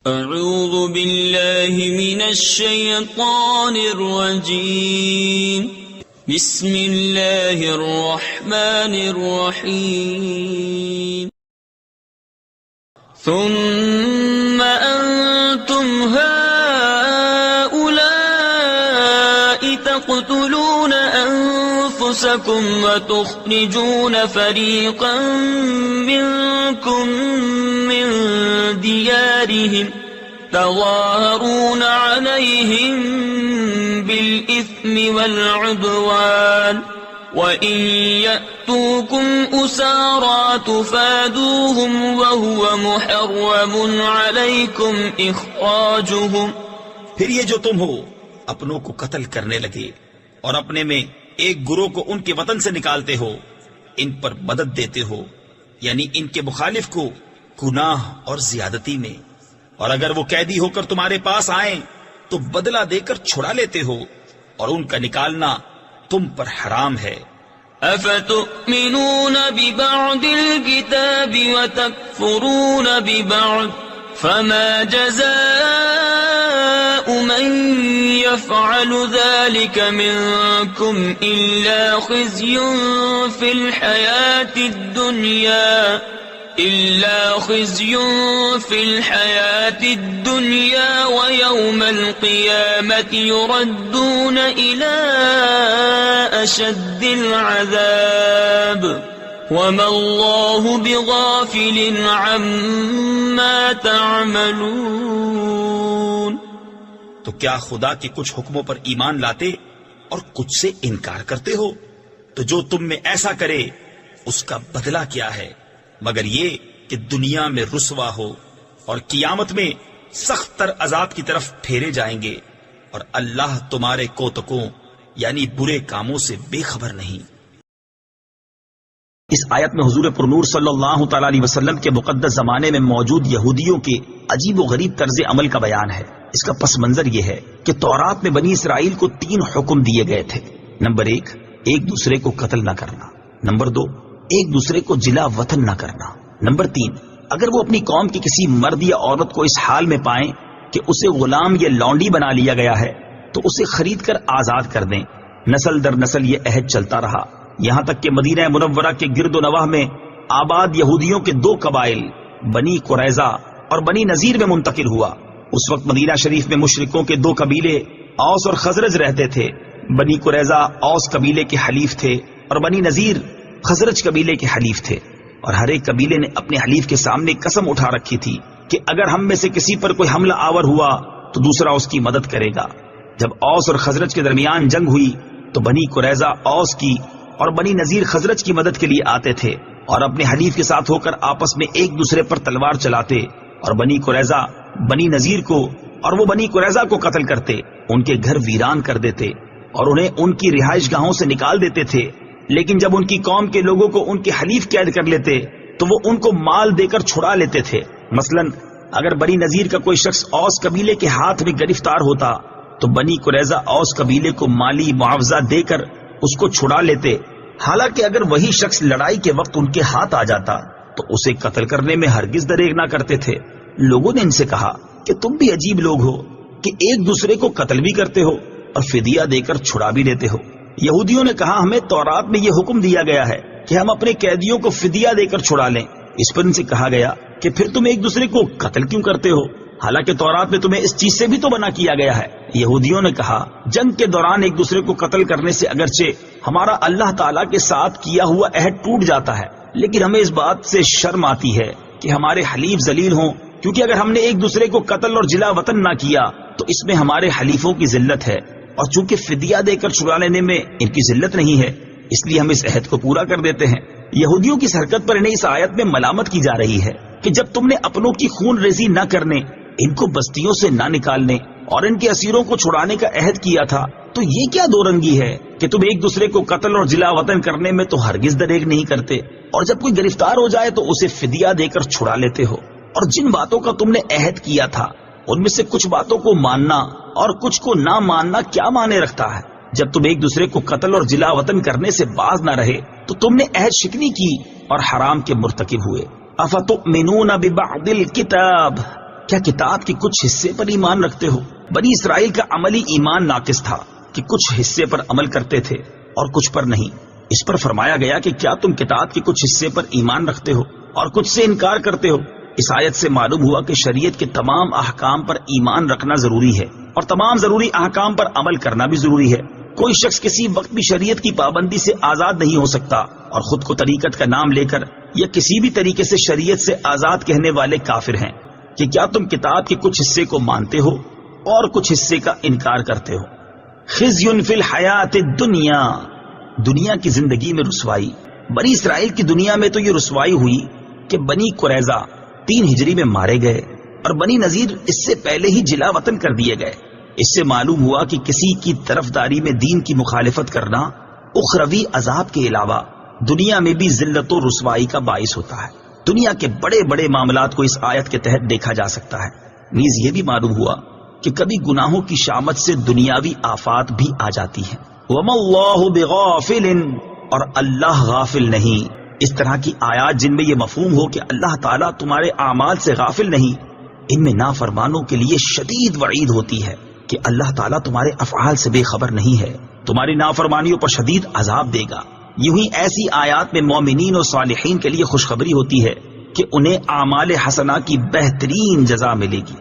اعوذ باللہ من الشیطان الرجیم بسم اللہ الرحمن الرحیم ثم انتم هؤلاء تقتلون انفسکم وتخرجون فریقا منکم من دیارهم تظاهرون عليهم بالإثم والعدوان وإن يأتوكم أسارى تفادوهم وهو محرم عليكم إخراجهم. پھر یہ جو تم ہو اپنوں کو قتل کرنے لگے اور اپنے میں ایک گروہ کو ان کے وطن سے نکالتے ہو، ان پر مدد دیتے ہو، یعنی ان کے مخالف کو گناہ اور زیادتی میں، اور اگر وہ قیدی ہو کر تمہارے پاس آئیں تو بدلہ دے کر چھڑا لیتے ہو، اور ان کا نکالنا تم پر حرام ہے. افتؤمنون ببعض الكتاب وتكفرون ببعض فما جزاء من يفعل ذلك منكم إلا خزي في الحياة الدنيا ويوم القيامة يردون إلى أشد العذاب وما الله بغافل عما تعملون. تو کیا خدا کے کچھ حکموں پر ایمان لاتے اور کچھ سے انکار کرتے ہو؟ تو جو تم میں ایسا کرے اس کا بدلہ کیا ہے مگر یہ کہ دنیا میں رسوا ہو اور قیامت میں سخت تر عذاب کی طرف پھیرے جائیں گے، اور اللہ تمہارے کوتکوں یعنی برے کاموں سے بے خبر نہیں. اس آیت میں حضور پرنور صلی اللہ تعالی علیہ وسلم کے مقدس زمانے میں موجود یہودیوں کے عجیب و غریب طرز عمل کا بیان ہے. اس کا پس منظر یہ ہے کہ تورات میں بنی اسرائیل کو 3 حکم دیے گئے تھے. نمبر 1، ایک دوسرے کو قتل نہ کرنا. نمبر 2، ایک دوسرے کو جلا وطن نہ کرنا. نمبر 3، اگر وہ اپنی قوم کے کسی مرد یا عورت کو اس حال میں پائیں کہ اسے غلام یا لونڈی بنا لیا گیا ہے تو اسے خرید کر آزاد کر دیں. نسل در نسل یہ عہد چلتا رہا، یہاں تک کہ مدینہ منورہ کے گرد و نواح میں آباد یہودیوں کے 2 قبائل بنی قریظہ اور بنی نذیر میں منتقل ہوا. اس وقت مدینہ شریف میں مشرکوں کے 2 قبیلے اوس اور خزرج رہتے تھے. بنی قریظہ اوس قبیلے کے حلیف تھے اور بنی نذیر خزرج قبیلے کے حلیف تھے، اور ہر ایک قبیلے نے اپنے حلیف کے سامنے قسم اٹھا رکھی تھی کہ اگر ہم میں سے کسی پر کوئی حملہ آور ہوا تو دوسرا اس کی مدد کرے گا. جب اوس اور خزرج کے درمیان جنگ ہوئی تو بنی قریظہ اوس کی اور بنی نذیر خزرج کی مدد کے لیے آتے تھے اور اپنے حلیف کے ساتھ ہو کر آپس میں ایک دوسرے پر تلوار چلاتے، اور بنی قریظہ بنی نذیر کو اور وہ بنی قریظہ کو قتل کرتے، ان کے گھر ویران کر دیتے اور انہیں ان کی رہائش گاہوں سے نکال دیتے تھے. لیکن جب ان کی قوم کے لوگوں کو ان کے حلیف قید کر لیتے تو وہ ان کو مال دے کر چھڑا لیتے تھے. مثلا اگر بنی نذیر کا کوئی شخص اوس قبیلے کے ہاتھ میں گرفتار ہوتا تو بنی قریظہ اوس قبیلے کو مالی معاوضہ دے کر اس کو چھڑا لیتے. حالانکہ اگر وہی شخص لڑائی کے وقت ان کے ہاتھ آ جاتا تو اسے قتل کرنے میں ہرگز دریغ نہ کرتے تھے. لوگوں نے ان سے کہا کہ تم بھی عجیب لوگ ہو کہ ایک دوسرے کو قتل بھی کرتے ہو اور فدیہ دے کر چھڑا بھی لیتے ہو. یہودیوں نے کہا ہمیں تورات میں یہ حکم دیا گیا ہے کہ ہم اپنے قیدیوں کو فدیہ دے کر چھڑا لیں. اس پر ان سے کہا گیا کہ پھر تم ایک دوسرے کو قتل کیوں کرتے ہو، حالانکہ تورات میں تمہیں اس چیز سے بھی تو منع کیا گیا ہے. یہودیوں نے کہا جنگ کے دوران ایک دوسرے کو قتل کرنے سے اگرچہ ہمارا اللہ تعالیٰ کے ساتھ کیا ہوا عہد ٹوٹ جاتا ہے، لیکن ہمیں اس بات سے شرم آتی ہے کہ ہمارے حلیف ذلیل ہوں، کیونکہ اگر ہم نے ایک دوسرے کو قتل اور جلا وطن نہ کیا تو اس میں ہمارے حلیفوں کی ذلت ہے، اور چونکہ فدیہ دے کر چھڑا لینے میں ان کی ذلت نہیں ہے اس لیے ہم اس عہد کو پورا کر دیتے ہیں. یہودیوں کی اس حرکت پر انہیں اس آیت میں ملامت کی جا رہی ہے کہ جب تم نے اپنوں کی خون ریزی نہ کرنے، ان کو بستیوں سے نہ نکالنے اور ان کے اسیروں کو چھڑانے کا عہد کیا تھا تو یہ کیا دو رنگی ہے کہ تم ایک دوسرے کو قتل اور جلا وطن کرنے میں تو ہرگز دریغ نہیں کرتے، اور جب کوئی گرفتار ہو جائے تو اسے فدیہ دے کر چھڑا لیتے ہو. اور جن باتوں کا تم نے عہد کیا تھا ان میں سے کچھ باتوں کو ماننا اور کچھ کو نہ ماننا کیا معنی رکھتا ہے؟ جب تم ایک دوسرے کو قتل اور جلا وطن کرنے سے باز نہ رہے تو تم نے عہد شکنی کی اور حرام کے مرتکب ہوئے. افتؤمنون ببعض الکتاب، کیا کتاب کے کچھ حصے پر ایمان رکھتے ہو؟ بنی اسرائیل کا عملی ایمان ناقص تھا کہ کچھ حصے پر عمل کرتے تھے اور کچھ پر نہیں۔ اس پر فرمایا گیا کہ کیا تم کتاب کے کچھ حصے پر ایمان رکھتے ہو اور کچھ سے انکار کرتے ہو؟ اس آیت سے معلوم ہوا کہ شریعت کے تمام احکام پر ایمان رکھنا ضروری ہے اور تمام ضروری احکام پر عمل کرنا بھی ضروری ہے۔ کوئی شخص کسی وقت بھی شریعت کی پابندی سے آزاد نہیں ہو سکتا، اور خود کو طریقت کا نام لے کر یا کسی بھی طریقے سے شریعت سے آزاد کہنے والے کافر ہیں۔ کہ کیا تم کتاب کے کچھ حصے کو مانتے ہو اور کچھ حصے کا انکار کرتے ہو؟ خزی فی الحیات الدنیا، دنیا کی زندگی میں رسوائی۔ بنی اسرائیل کی دنیا میں تو یہ رسوائی ہوئی کہ بنی قریظہ 3 ہجری میں مارے گئے اور بنی نذیر اس سے پہلے ہی جلا وطن کر دیے گئے۔ اس سے معلوم ہوا کہ کسی کی طرفداری میں دین کی مخالفت کرنا اخروی عذاب کے علاوہ دنیا میں بھی ذلت و رسوائی کا باعث ہوتا ہے۔ دنیا کے بڑے بڑے معاملات کو اس آیت کے تحت دیکھا جا سکتا ہے۔ نیز یہ بھی معلوم ہوا کہ کبھی گناہوں کی شامت سے دنیاوی آفات بھی آ جاتی ہیں۔ وَمَا اللَّهُ بِغَافِلٍ، اور اللہ غافل نہیں۔ اس طرح کی آیات جن میں یہ مفہوم ہو کہ اللہ تعالیٰ تمہارے اعمال سے غافل نہیں، ان میں نافرمانوں کے لیے شدید وعید ہوتی ہے کہ اللہ تعالیٰ تمہارے افعال سے بے خبر نہیں ہے، تمہاری نافرمانیوں پر شدید عذاب دے گا۔ یوں ہی ایسی آیات میں مومنین اور صالحین کے لیے خوشخبری ہوتی ہے کہ انہیں اعمال حسنہ کی بہترین جزا ملے گی۔